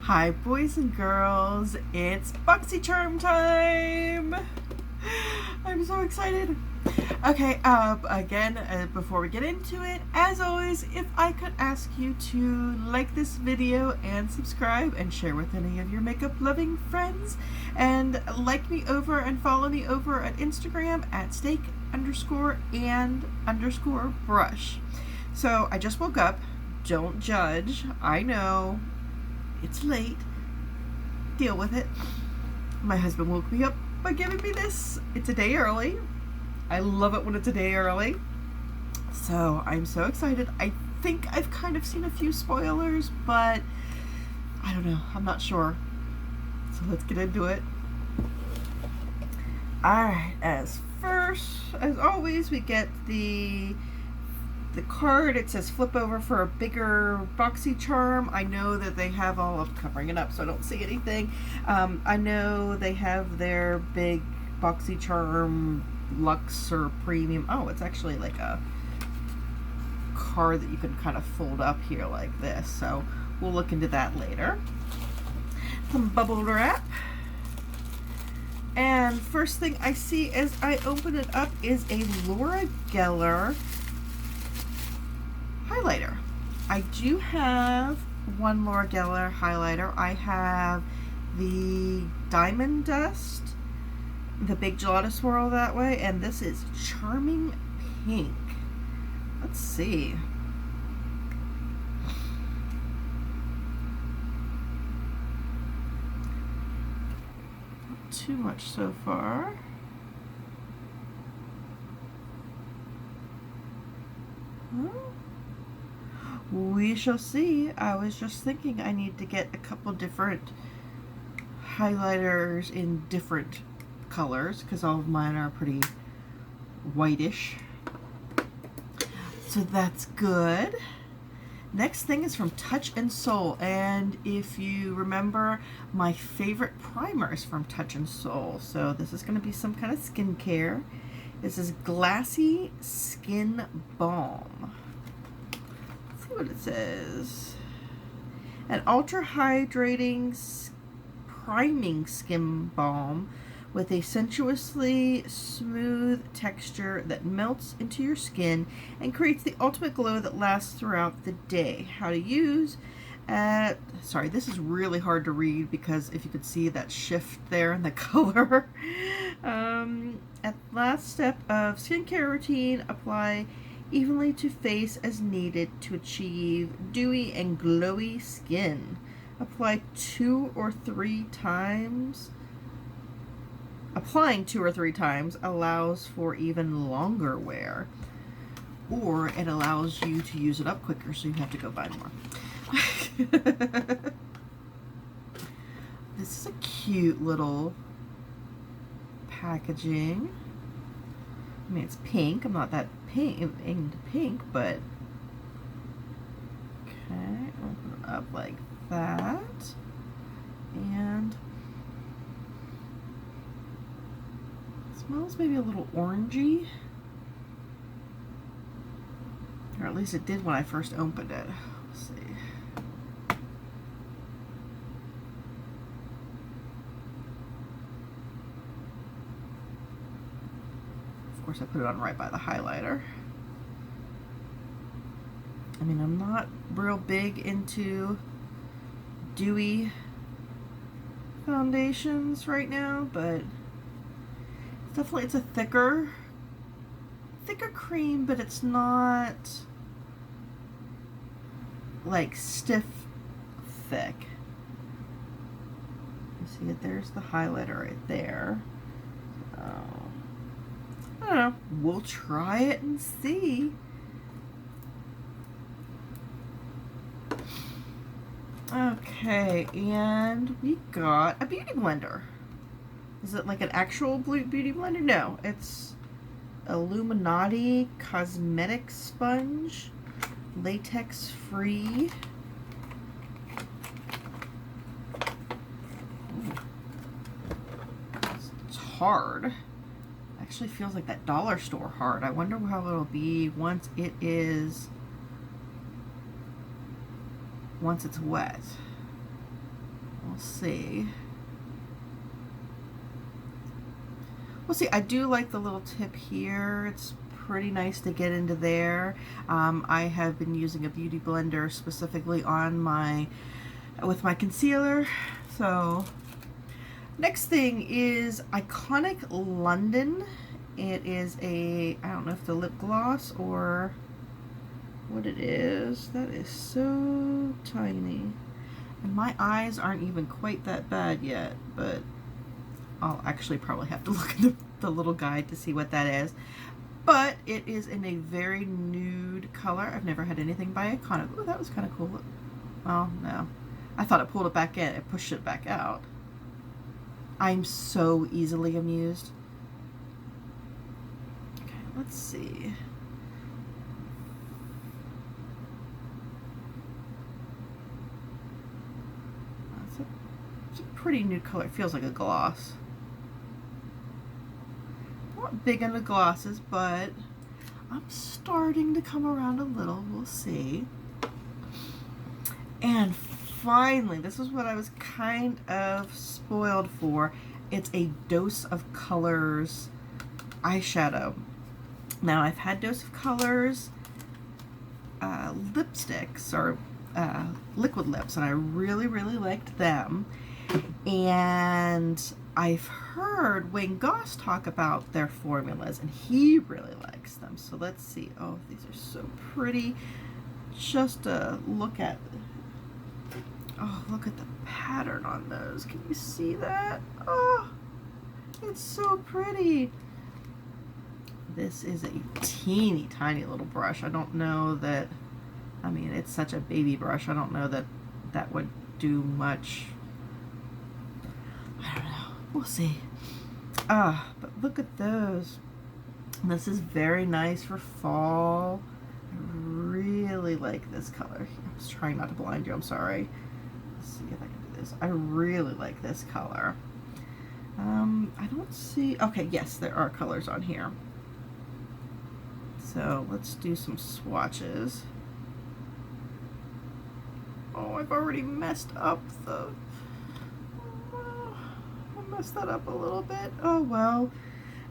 Hi boys and girls, it's Boxycharm time! I'm so excited. Okay, again, before we get into it, as always, if I could ask you to like this video and subscribe and share with any of your makeup loving friends, and like me over and follow me over at Instagram at steak_and_brush. So I just woke up, don't judge, I know, it's late, deal with it. My husband woke me up by giving me this. It's a day early. I love it when it's a day early. So I'm so excited. I think I've kind of seen a few spoilers, but I don't know. I'm not sure. So let's get into it. Alright, as always, we get the card. It says flip over for a bigger Boxycharm. I know that they have all of covering it up so I don't see anything. I know they have their big Boxycharm Luxe or Premium. Oh, it's actually like a card that you can kind of fold up here like this. So we'll look into that later. Some bubble wrap. And first thing I see as I open it up is a Gellar highlighter. I do have one Gellar highlighter. I have the Diamond Dust, the big Gelato Swirl that way, and this is Charming Pink. Let's see. Not too much so far. We shall see. I was just thinking I need to get a couple different highlighters in different colors because all of mine are pretty whitish. So that's good. Next thing is from Touch and Soul, and if you remember, my favorite primer is from Touch and Soul. So this is going to be some kind of skincare. This is Glassy Skin Balm. What it says. An ultra hydrating priming skin balm with a sensuously smooth texture that melts into your skin and creates the ultimate glow that lasts throughout the day. How to use. Sorry, this is really hard to read because if you could see that shift there in the color. At last step of skincare routine, apply evenly to face as needed to achieve dewy and glowy skin. Apply 2 or 3 times. Applying 2 or 3 times allows for even longer wear, or it allows you to use it up quicker so you have to go buy more. This is a cute little packaging. I mean, it's pink. I'm not that pink, but okay, open it up like that, and it smells maybe a little orangey, or at least it did when I first opened it. Let's see. Of course, I put it on right by the highlighter. I mean, I'm not real big into dewy foundations right now, but it's a thicker cream, but it's not like stiff thick. You see it? There's the highlighter right there. I don't know. We'll try it and see. Okay, and we got a beauty blender. Is it like an actual beauty blender? No, it's Illuminati cosmetic sponge, latex free. It's hard. Actually feels like that dollar store hard. I wonder how it'll be once it's wet. We'll see. We'll see. I do like the little tip here. It's pretty nice to get into there. I have been using a beauty blender specifically on with my concealer. So next thing is Iconic London. It is I don't know if the lip gloss or what it is. That is so tiny. And my eyes aren't even quite that bad yet, but I'll actually probably have to look at the little guide to see what that is. But it is in a very nude color. I've never had anything by Iconic. Oh, that was kind of cool. Oh, no. I thought it pulled it back in. It pushed it back out. I'm so easily amused. Okay, let's see. It's a pretty nude color. It feels like a gloss. Not big into glosses, but I'm starting to come around a little. We'll see. And finally, this is what I was kind of spoiled for. It's a Dose of Colors eyeshadow. Now, I've had Dose of Colors lipsticks or liquid lips, and I really, really liked them. And I've heard Wayne Goss talk about their formulas, and he really likes them. So let's see. Oh, these are so pretty. Just look at the pattern on those. Can you see that? Oh, it's so pretty. This is a teeny tiny little brush. I don't know that, I mean, it's such a baby brush. I don't know that that would do much. I don't know. We'll see. But look at those. This is very nice for fall. I really like this color. I was trying not to blind you. I'm sorry. Let's see if I can do this. I really like this color. I don't see. Okay, yes, there are colors on here. So let's do some swatches. Oh, I've already messed up the. I messed that up a little bit. Oh well.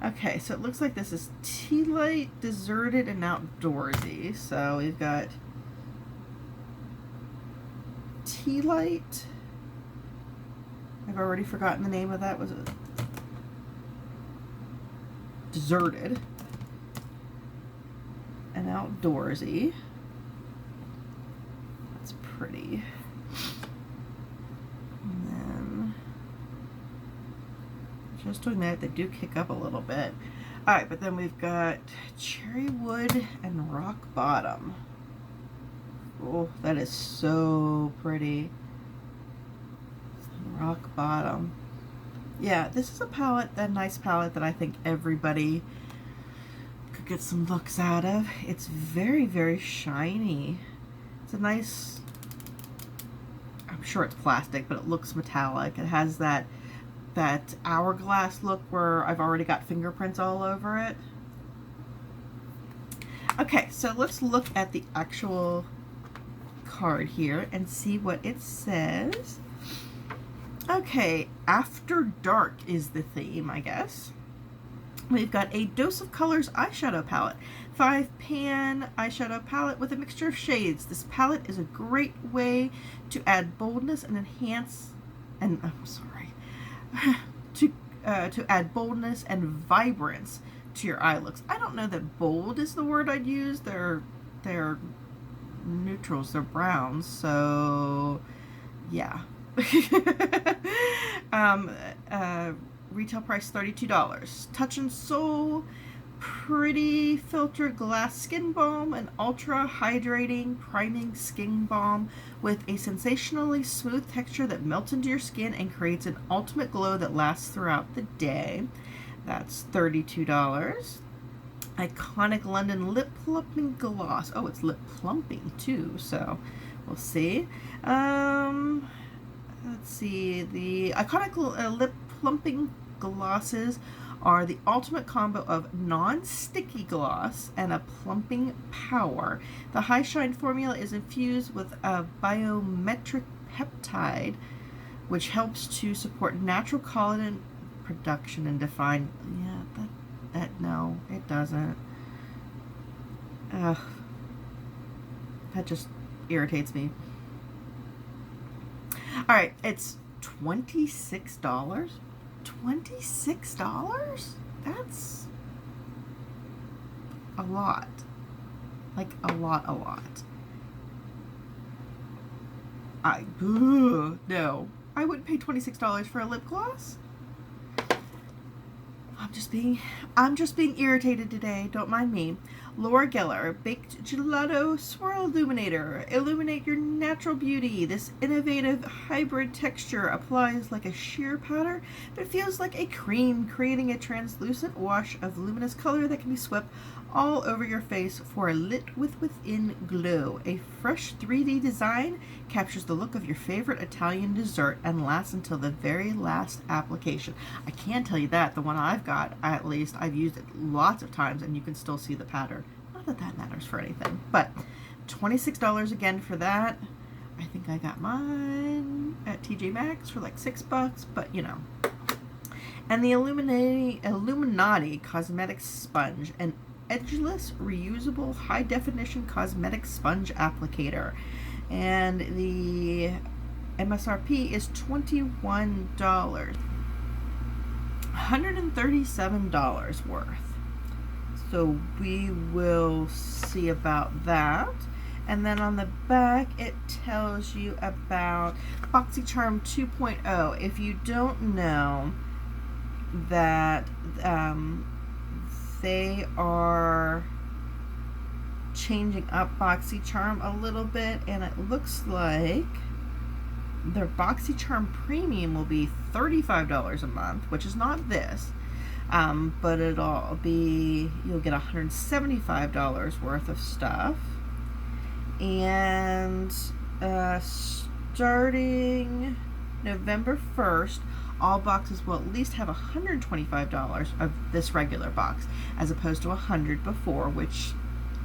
Okay, so it looks like this is Tea Light, Deserted, and Outdoorsy. So we've got Tea Light. I've already forgotten the name of that. Was it Deserted and Outdoorsy? That's pretty. And then just to admit, they do kick up a little bit. Alright, but then we've got Cherry Wood and Rock Bottom. Oh, that is so pretty. Rock Bottom. Yeah, this is a palette, a nice palette that I think everybody could get some looks out of. It's very, very shiny. It's a nice, I'm sure it's plastic, but it looks metallic. It has that hourglass look where I've already got fingerprints all over it. Okay, so let's look at the actual card here and see what it says. Okay, After Dark is the theme, I guess. We've got a Dose of Colors eyeshadow palette. 5-pan eyeshadow palette with a mixture of shades. This palette is a great way to add boldness and enhance, and I'm sorry, to add boldness and vibrance to your eye looks. I don't know that bold is the word I'd use. They're neutrals, they're browns, so yeah. Retail price $32. Touch and Soul Pretty Filter Glass Skin Balm, an ultra hydrating priming skin balm with a sensationally smooth texture that melts into your skin and creates an ultimate glow that lasts throughout the day. That's $32. Iconic London Lip Plumping Gloss. Oh, it's lip plumping too, so we'll see. Let's see. The Iconic Lip Plumping Glosses are the ultimate combo of non-sticky gloss and a plumping power. The high shine formula is infused with a biometric peptide which helps to support natural collagen production and define. Yeah, that no, it doesn't. Ugh. That just irritates me. Alright, it's $26. $26? That's a lot. Like, a lot. No. I wouldn't pay $26 for a lip gloss. I'm just being irritated today. Don't mind me. Gellar Baked Gelato Swirl Illuminator. Illuminate your natural beauty. This innovative hybrid texture applies like a sheer powder, but feels like a cream, creating a translucent wash of luminous color that can be swept all over your face for a lit within glow. A fresh 3D design captures the look of your favorite Italian dessert and lasts until the very last application. I can tell you that the one I've got, at least, I've used it lots of times and you can still see the pattern. Not that that matters for anything, but $26 again for that. I think I got mine at TJ Maxx for like $6, but you know. And the Illuminati Cosmetic Sponge, an edgeless, reusable, high-definition cosmetic sponge applicator. And the MSRP is $21. $137 worth. So we will see about that. And then on the back, it tells you about Boxycharm 2.0. If you don't know that they are changing up Boxycharm a little bit, and it looks like their Boxycharm Premium will be $35 a month, which is not this, but you'll get $175 worth of stuff, and starting November 1st, all boxes will at least have $125 of this regular box, as opposed to $100 before, which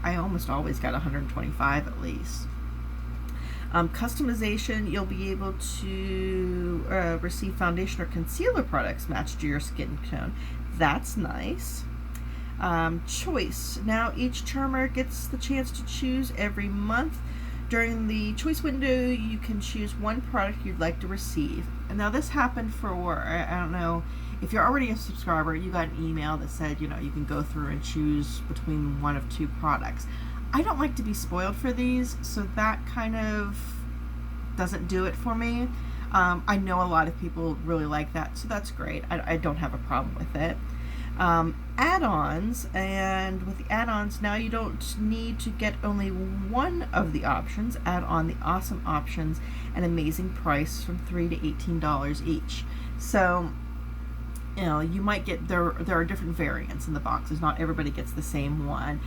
I almost always got $125 at least. Customization, you'll be able to receive foundation or concealer products matched to your skin tone. That's nice. Choice. Now each charmer gets the chance to choose every month. During the choice window, you can choose one product you'd like to receive. And now this happened for, I don't know, if you're already a subscriber, you got an email that said, you know, you can go through and choose between one of two products. I don't like to be spoiled for these, so that kind of doesn't do it for me. I know a lot of people really like that, so that's great. I don't have a problem with it. Add-ons, and with the add-ons, now you don't need to get only one of the options. Add on the awesome options, an amazing price from $3 to $18 each. So, you know, you might get, there are different variants in the boxes. Not everybody gets the same one.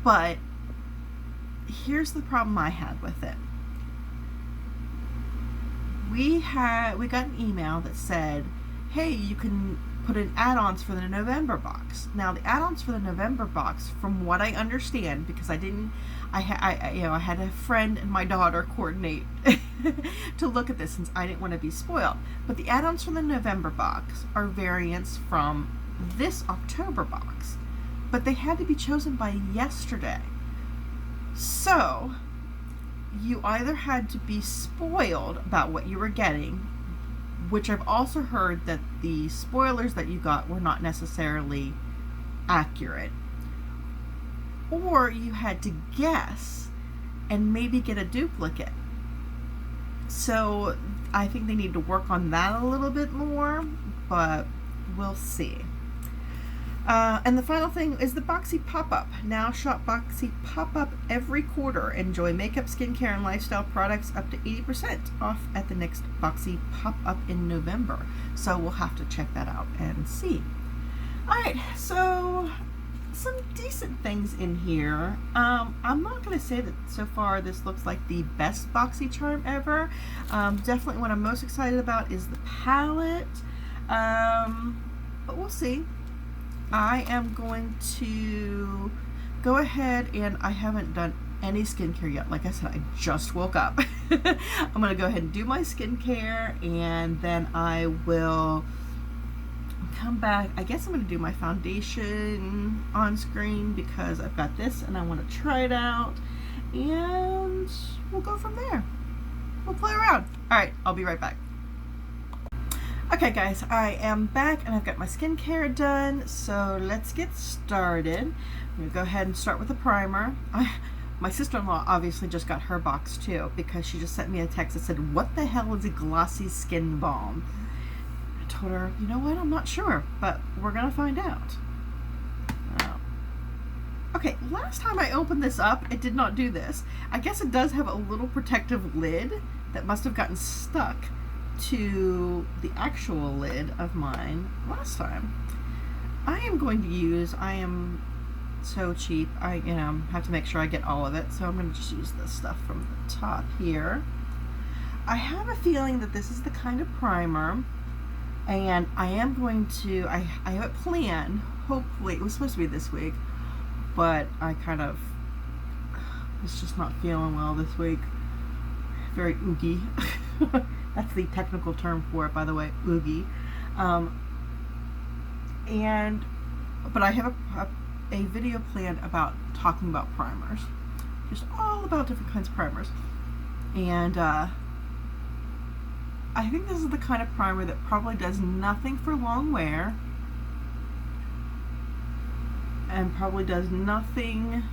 But here's the problem I had with it. We got an email that said, hey, you can put in add-ons for the November box. Now the add-ons for the November box, from what I understand, because I had a friend and my daughter coordinate to look at this since I didn't want to be spoiled. But the add-ons for the November box are variants from this October box. But they had to be chosen by yesterday. So you either had to be spoiled about what you were getting, which I've also heard that the spoilers that you got were not necessarily accurate, or you had to guess and maybe get a duplicate. So I think they need to work on that a little bit more, but we'll see. And the final thing is the Boxy Pop-Up. Now shop Boxy Pop-Up every quarter. Enjoy makeup, skincare, and lifestyle products up to 80% off at the next Boxy Pop-Up in November. So we'll have to check that out and see. Alright, so some decent things in here. I'm not going to say that so far this looks like the best Boxycharm ever. Definitely what I'm most excited about is the palette. But we'll see. I am going to go ahead, and I haven't done any skincare yet. Like I said, I just woke up. I'm gonna go ahead and do my skincare, and then I will come back. I guess I'm gonna do my foundation on screen because I've got this and I want to try it out, and we'll go from there. We'll play around. All right, I'll be right back. Okay guys, I am back and I've got my skincare done, so let's get started. I'm gonna go ahead and start with the primer. My sister-in-law obviously just got her box too, because she just sent me a text that said, what the hell is a glossy skin balm? I told her, you know what, I'm not sure, but we're gonna find out. Okay, last time I opened this up, it did not do this. I guess it does have a little protective lid that must have gotten stuck to the actual lid of mine last time. I am so cheap, I have to make sure I get all of it, so I'm going to just use this stuff from the top here. I have a feeling that this is the kind of primer, and I am going to, I have it planned, hopefully, it was supposed to be this week, but I kind of was just not feeling well this week. Very oogie. That's the technical term for it, by the way, oogie. But I have a video planned about talking about primers, just all about different kinds of primers, and I think this is the kind of primer that probably does nothing for long wear, and probably does nothing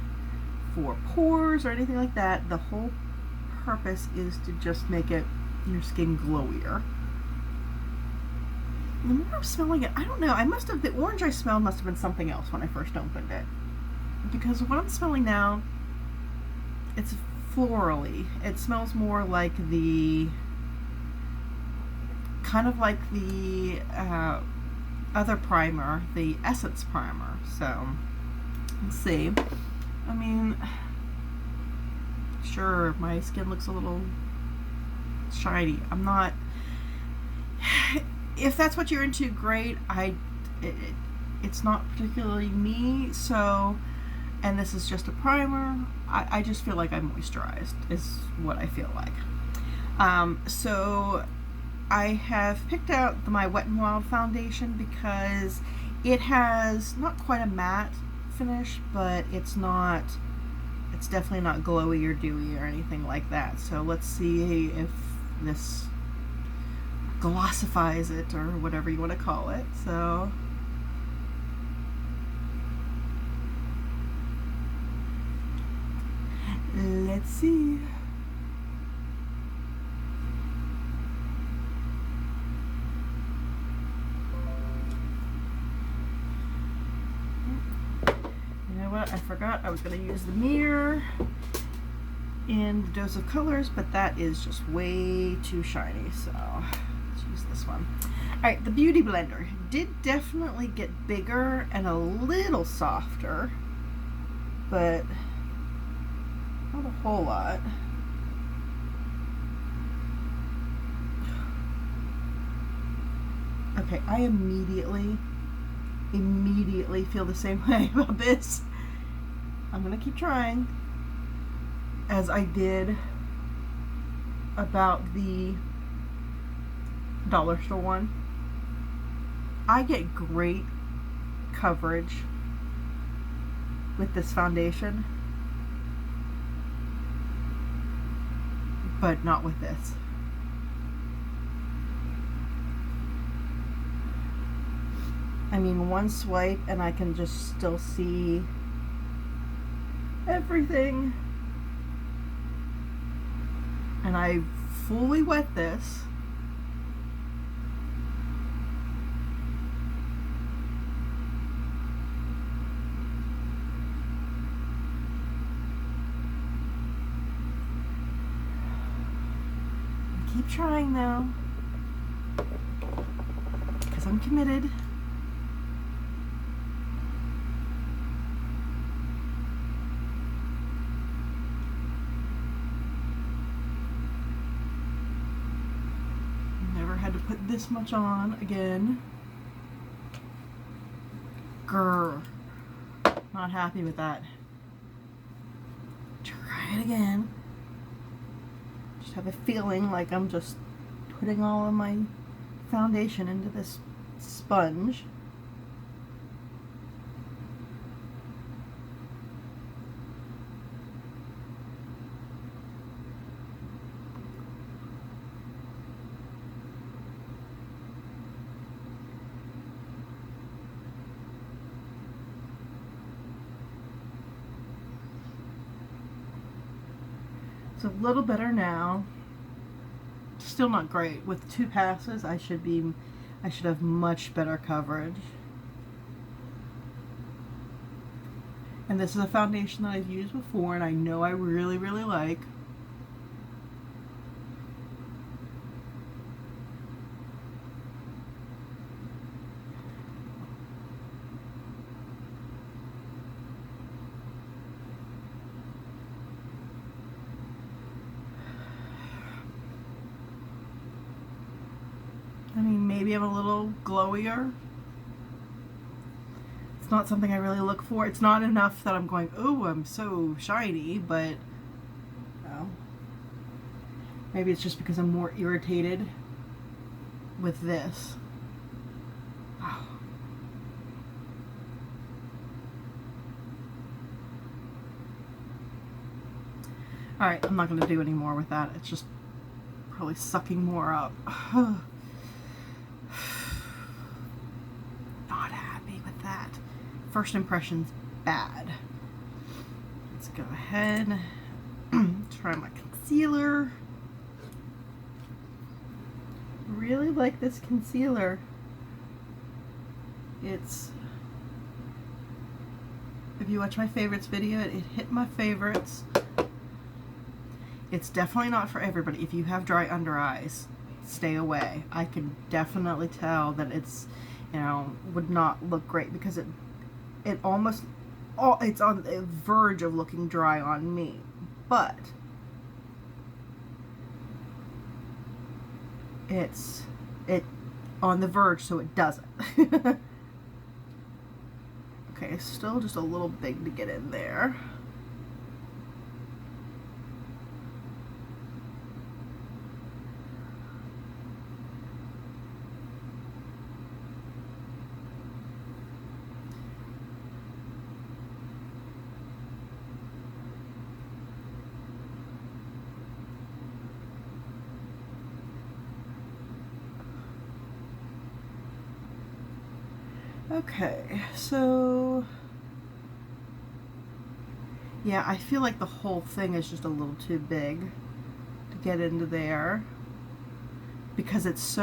for pores or anything like that. The whole purpose is to just make your skin glowier. The more I'm smelling it, I don't know, the orange I smelled must have been something else when I first opened it, because what I'm smelling now, it's florally. It smells more like kind of like the other primer, the Essence primer. So let's see. I mean, sure, my skin looks a little shiny. I'm not, if that's what you're into, great. It's not particularly me, so, and this is just a primer. I just feel like I'm moisturized is what I feel like. So I have picked out my Wet n Wild foundation because it has not quite a matte finish, but it's definitely not glowy or dewy or anything like that. So let's see if this glossifies it, or whatever you want to call it. So let's see. You know what? I forgot I was going to use the mirror in the dose of colors, but that is just way too shiny, so let's use this one. Alright, the Beauty Blender did definitely get bigger and a little softer, but not a whole lot. Okay, I immediately feel the same way about this. I'm gonna keep trying, as I did about the dollar store one. I get great coverage with this foundation, but not with this. I mean, one swipe and I can just still see everything. And I fully wet this. Keep trying though, because I'm committed. Never had to put this much on again. Grr. Not happy with that. Try try it again. Just have a feeling like I'm just putting all of my foundation into this sponge. It's a little better now. Still not great. With 2 passes, I should have much better coverage. And this is a foundation that I've used before and I know I really, really like. I mean, maybe I'm a little glowier. It's not something I really look for. It's not enough that I'm going, oh, I'm so shiny, but well, maybe it's just because I'm more irritated with this. Oh. Alright, I'm not going to do any more with that. It's just probably sucking more up. Not happy with that. First impression's bad. Let's go ahead, try my concealer. Really like this concealer. It's, if you watch my favorites video, it hit my favorites. It's definitely not for everybody. If you have dry under eyes, stay away. I can definitely tell that it's, you know, would not look great because it almost, it's on the verge of looking dry on me, but it's on the verge, so it doesn't. Okay, still just a little big to get in there. Okay, so yeah, I feel like the whole thing is just a little too big to get into there because it's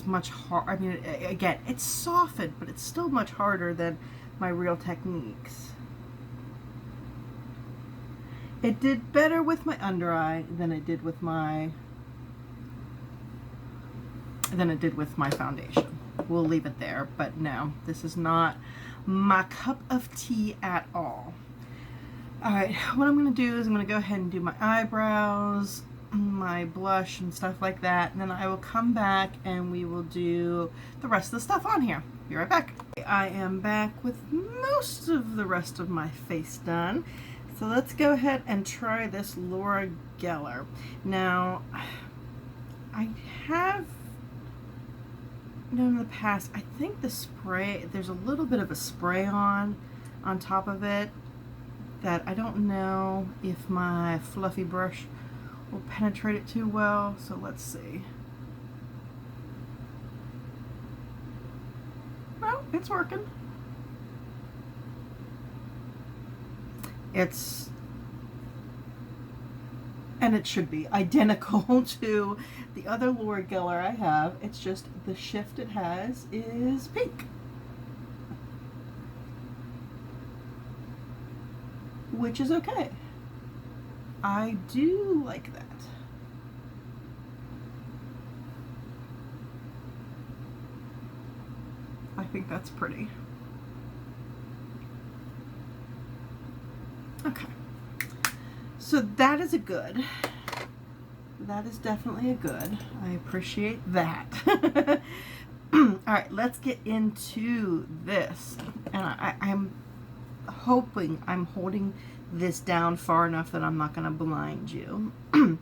much hard. I mean, again, it's softened, but it's still much harder than my Real Techniques. It did better with my under eye than it did with my foundation. We'll leave it there, but no, this is not my cup of tea at all. Alright, what I'm going to do is I'm going to go ahead and do my eyebrows, my blush and stuff like that, and then I will come back and we will do the rest of the stuff on here. Be right back. I am back with most of the rest of my face done. So let's go ahead and try this Laura Gellar. Now, I have in the past, I think the spray, there's a little bit of a spray on top of it that I don't know if my fluffy brush will penetrate it too well, so let's see. Well, it's working. And it should be identical to the other Laura Gellar I have. It's just the shift it has is pink. Which is okay. I do like that. I think that's pretty. Okay. So that is a good. That is definitely a good. I appreciate that. Alright, let's get into this. And I'm hoping I'm holding this down far enough that I'm not going to blind you. It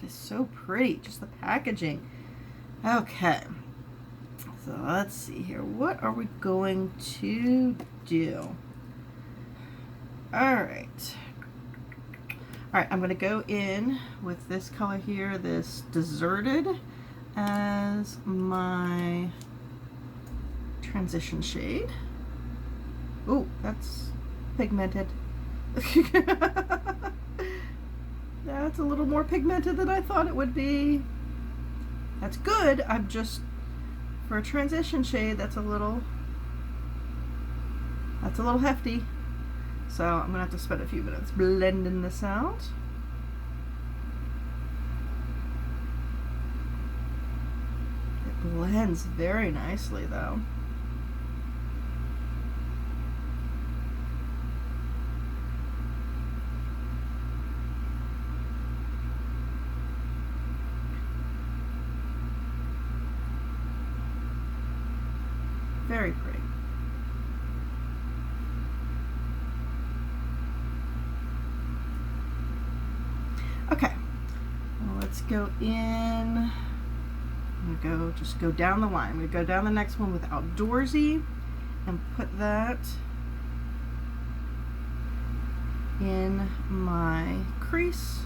is so pretty, just the packaging. Okay, so let's see here. What are we going to do? All right. All right, I'm going to go in with this color here, this Deserted, as my transition shade. Ooh, that's pigmented. That's a little more pigmented than I thought it would be. That's good. I'm just, for a transition shade, that's a little hefty. So I'm gonna have to spend a few minutes blending this out. It blends very nicely though. Very pretty. Okay, well, let's go in. I'm gonna just go down the line. I'm gonna go down the next one with Outdoorsy and put that in my crease.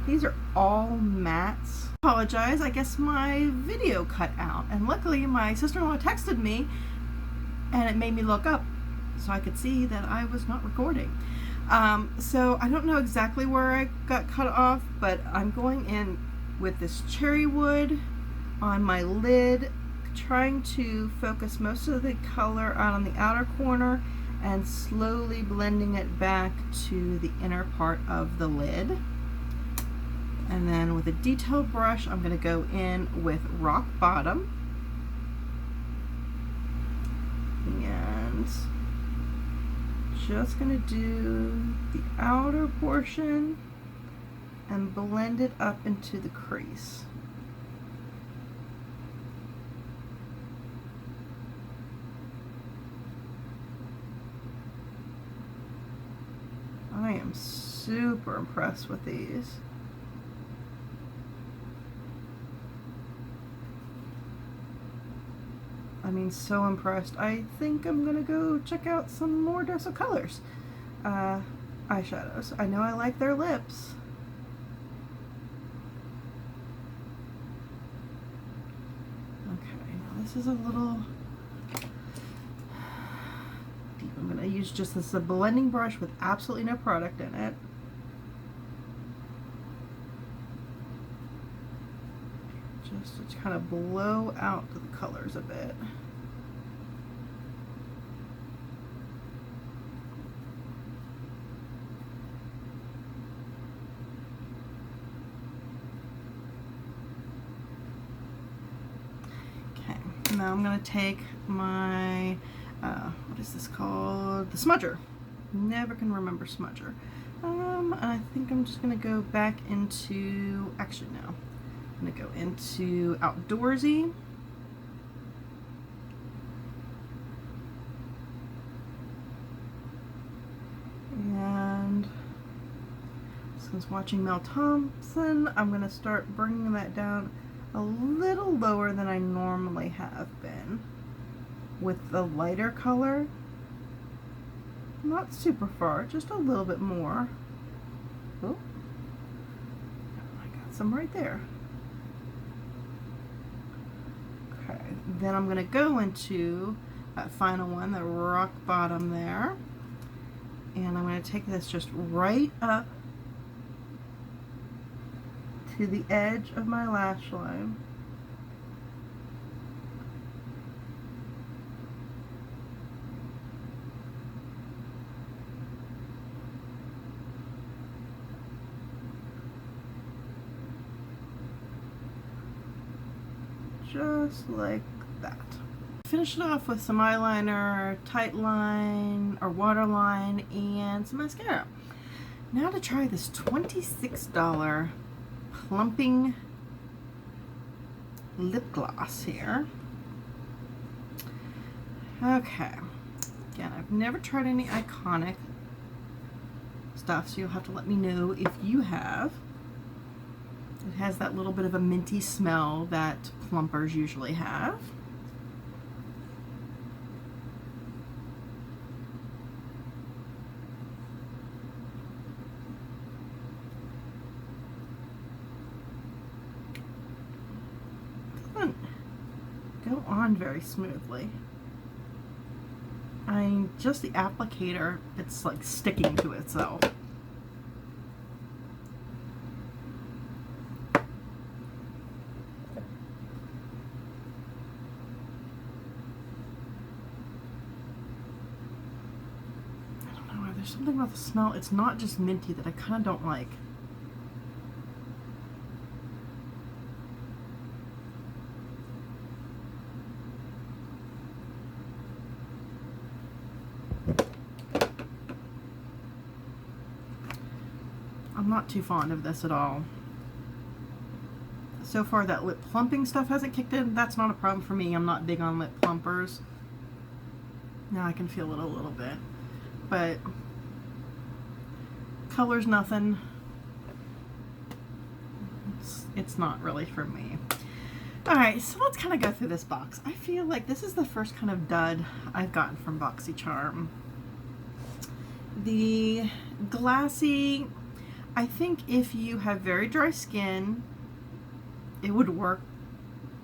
These are all mattes. Apologize, I guess my video cut out, and luckily my sister-in-law texted me and it made me look up so I could see that I was not recording. So I don't know exactly where I got cut off, but I'm going in with this cherry wood on my lid, trying to focus most of the color out on the outer corner and slowly blending it back to the inner part of the lid. And then with a detailed brush, I'm going to go in with Rock Bottom. And just going to do the outer portion and blend it up into the crease. I am super impressed with these. I mean, so impressed. I think I'm gonna go check out some more Dose of Colors eyeshadows. I know I like their lips. Okay, now this is a little deep. I'm gonna use just this a blending brush with absolutely no product in it. Just to kind of blow out the colors a bit. Okay, now I'm going to take my, what is this called? The smudger. Never can remember smudger. I think I'm just going to go back into, actually no. I'm going to go into Outdoorsy. And since watching Mel Thompson, I'm going to start bringing that down a little lower than I normally have been with the lighter color. Not super far, just a little bit more. Oh, I got some right there. Okay, then I'm going to go into that final one, the Rock Bottom there. And I'm going to take this just right up to the edge of my lash line. Just like that. Finish it off with some eyeliner, tight line or waterline, and some mascara. Now to try this $26 Plumping lip gloss here. Okay, Again, I've never tried any Iconic stuff, so you'll have to let me know if you have. It has that little bit of a minty smell that plumpers usually have. Doesn't go on very smoothly. I mean, just the applicator, it's like sticking to itself. There's something about the smell. It's not just minty that I kind of don't like. I'm not too fond of this at all. So far that lip plumping stuff hasn't kicked in. That's not a problem for me. I'm not big on lip plumpers. Now I can feel it a little bit. But color's nothing. It's not really for me. Alright, so let's kind of go through this box. I feel like this is the first kind of dud I've gotten from Boxycharm. The Glassy, I think if you have very dry skin, it would work,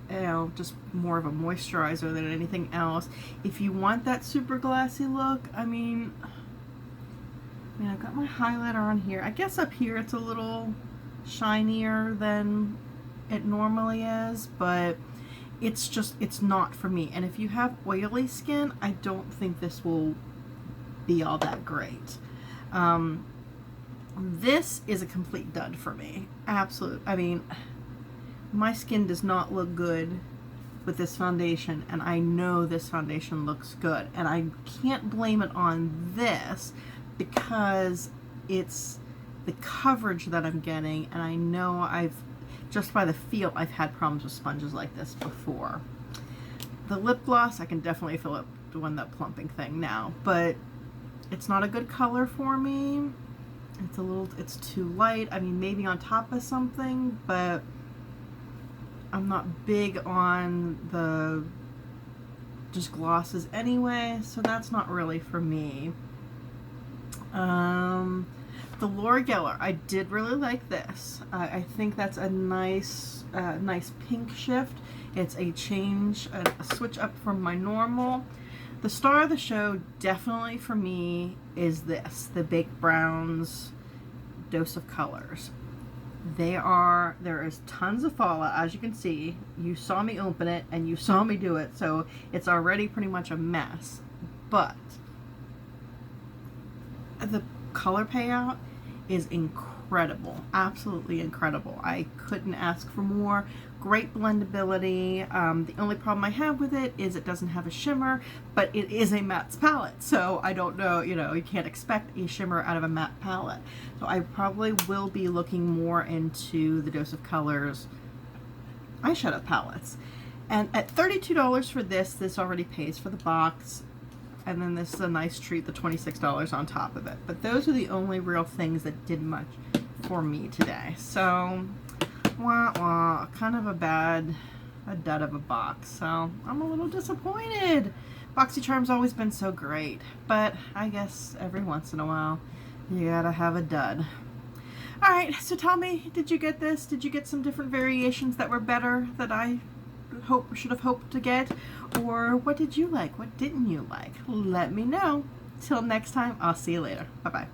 you know, just more of a moisturizer than anything else. If you want that super glassy look, I mean, I've got my highlighter on here. I guess up here it's a little shinier than it normally is, but it's just, it's not for me. And if you have oily skin, I don't think this will be all that great. This is a complete dud for me. Absolute. I mean, my skin does not look good with this foundation, and I know this foundation looks good, and I can't blame it on this because it's the coverage that I'm getting, and I know I've, just by the feel, I've had problems with sponges like this before. The lip gloss, I can definitely feel it doing that plumping thing now, but it's not a good color for me. It's a little, it's too light. I mean, maybe on top of something, but I'm not big on the just glosses anyway, so that's not really for me. The Gellar, I did really like this. I think that's a nice, nice pink shift. It's a change, a switch up from my normal. The star of the show, definitely for me, is this, the Baked Browns Dose of Colors. There is tons of fallout, as you can see. You saw me open it, and you saw me do it, so it's already pretty much a mess. But the color payout is incredible, absolutely incredible. I couldn't ask for more. Great blendability. The only problem I have with it is it doesn't have a shimmer, but it is a matte palette, so I don't know, you know, you can't expect a shimmer out of a matte palette. So I probably will be looking more into the Dose of Colors eyeshadow palettes. And at $32 for this, this already pays for the box. And then this is a nice treat, the $26 on top of it. But those are the only real things that did much for me today. So, wah wah, kind of a dud of a box. So, I'm a little disappointed. Boxycharm's always been so great. But I guess every once in a while, you gotta have a dud. Alright, so tell me, did you get this? Did you get some different variations that were better that I should have hoped to get? Or what did you like? What didn't you like? Let me know. Till next time, I'll see you later. Bye-bye.